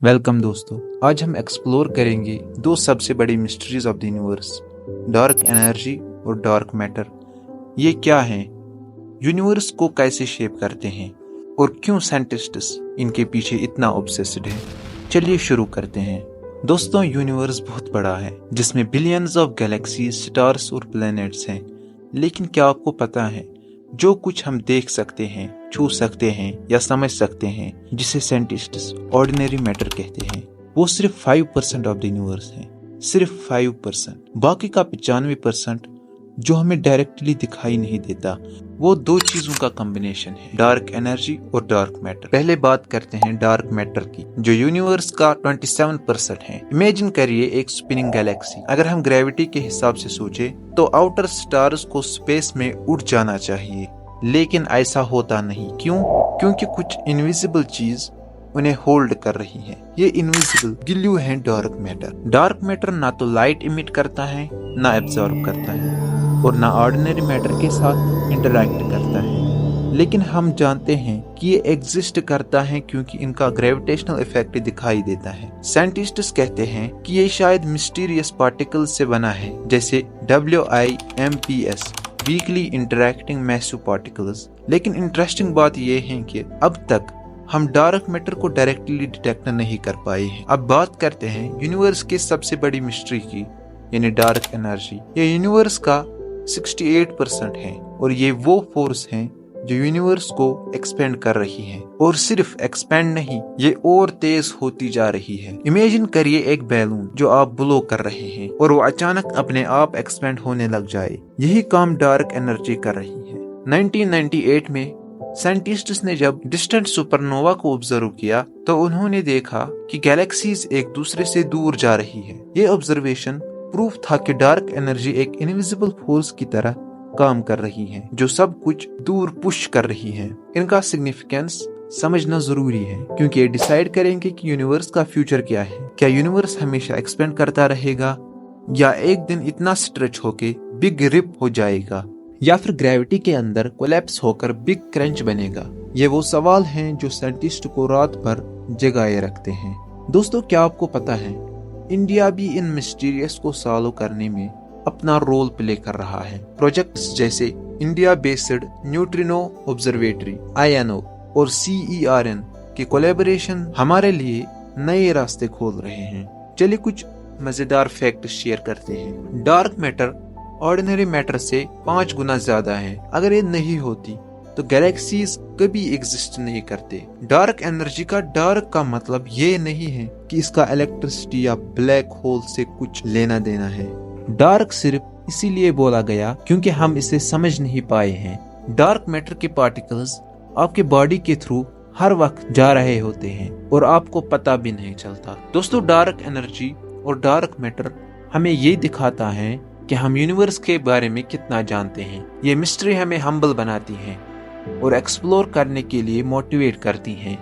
Welcome दोस्तों। आज हम एक्सप्लोर करेंगे दो सबसे बड़ी mysteries of the universe, dark energy और डार्क मैटर। ये क्या हैं, यूनिवर्स को कैसे शेप करते हैं और क्यों साइंटिस्ट्स इनके पीछे इतना ऑब्सेस्ड हैं। चलिए शुरू करते हैं। दोस्तों, यूनिवर्स बहुत बड़ा है जिसमें बिलियंस ऑफ गैलेक्सीज, स्टार्स और प्लैनेट्स हैं। लेकिन क्या आपको पता है, जो कुछ हम देख सकते हैं, छू सकते हैं या समझ सकते हैं, जिसे साइंटिस्ट्स ऑर्डिनरी मैटर कहते हैं, वो सिर्फ 5% ऑफ द यूनिवर्स है। सिर्फ 5%। बाकी का 95% जो हमें डायरेक्टली दिखाई नहीं देता, वो दो चीजों का कॉम्बिनेशन है, डार्क एनर्जी और डार्क मैटर। पहले बात करते हैं डार्क मैटर की, जो यूनिवर्स का 27% है। इमेजिन करिए एक स्पिनिंग गैलेक्सी। अगर हम ग्रेविटी के हिसाब से सोचे तो आउटर स्टार्स को स्पेस में उड़ जाना चाहिए, लेकिन ऐसा होता नहीं। क्यों? क्योंकि कुछ इनविजिबल चीज उन्हें होल्ड कर रही है। ये इनविजिबल गिल्यू है डार्क मैटर। डार्क मैटर ना तो लाइट इमिट करता है, ना एब्जॉर्ब करता है, और ना ऑर्डिनरी मैटर के साथ इंटरैक्ट करता है। लेकिन हम जानते हैं कि ये एग्जिस्ट करता है क्योंकि इनका ग्रेविटेशनल इफेक्ट दिखाई देता है। साइंटिस्ट्स कहते हैं कि ये शायद मिस्टीरियस पार्टिकल्स से बना है, जैसे WIMPs, weekly interacting massive particles. लेकिन इंटरेस्टिंग बात यह है कि अब तक हम डार्क मैटर को डायरेक्टली डिटेक्ट नहीं कर पाए हैं। अब बात करते हैं यूनिवर्स के सबसे बड़ी मिस्ट्री की, यानी डार्क एनर्जी। ये यूनिवर्स का 68% है और ये वो फोर्स है जो यूनिवर्स को एक्सपेंड कर रही है। और सिर्फ एक्सपेंड नहीं, ये और तेज होती जा रही है। इमेजिन करिए एक बैलून जो आप ब्लो कर रहे हैं और वो अचानक अपने आप एक्सपेंड होने लग जाए। यही काम डार्क एनर्जी कर रही है। 1998 में साइंटिस्ट्स ने जब डिस्टेंट सुपरनोवा को ऑब्जर्व किया तो उन्होंने देखा कि गैलेक्सीज एक दूसरे से दूर जा रही है। ये ऑब्जर्वेशन प्रूफ था कि डार्क एनर्जी एक इनविजिबल फोर्स की तरह काम कर रही है, जो सब कुछ दूर पुश कर रही है। इनका सिग्निफिकेंस समझना जरूरी है क्योंकि ये डिसाइड करेंगे कि यूनिवर्स का फ्यूचर क्या है। क्या यूनिवर्स हमेशा एक्सपेंड करता रहेगा, या एक दिन इतना स्ट्रेच होके बिग रिप हो जाएगा, या फिर ग्रेविटी के अंदर कोलैप्स होकर बिग क्रंच बनेगा। ये वो सवाल हैं जो साइंटिस्ट को रात भर जगाए रखते हैं। दोस्तों, क्या आपको पता है, इंडिया भी इन मिस्टीरियस को सॉल्व करने में अपना रोल प्ले कर रहा है। प्रोजेक्ट्स जैसे India based neutrino observatory INO और CERN के कोलैबोरेशन हमारे लिए नए रास्ते खोल रहे हैं। चलिए कुछ मजेदार फैक्ट शेयर करते हैं। डार्क मैटर ऑर्डिनरी मैटर से 5 गुना ज्यादा है। अगर ये नहीं होती तो गैलेक्सीज कभी एग्जिस्ट नहीं करते। डार्क एनर्जी का डार्क का मतलब ये नहीं है कि इसका इलेक्ट्रिसिटी या ब्लैक होल से कुछ लेना देना है। डार्क सिर्फ इसीलिए बोला गया क्योंकि हम इसे समझ नहीं पाए हैं। डार्क मैटर के पार्टिकल्स आपके बॉडी के थ्रू हर वक्त जा रहे होते हैं और आपको पता भी नहीं चलता। दोस्तों, डार्क एनर्जी और डार्क मैटर हमें ये दिखाता है कि हम यूनिवर्स के बारे में कितना जानते हैं। ये मिस्ट्री हमें हम्बल बनाती है और एक्सप्लोर करने के लिए मोटिवेट करती हैं।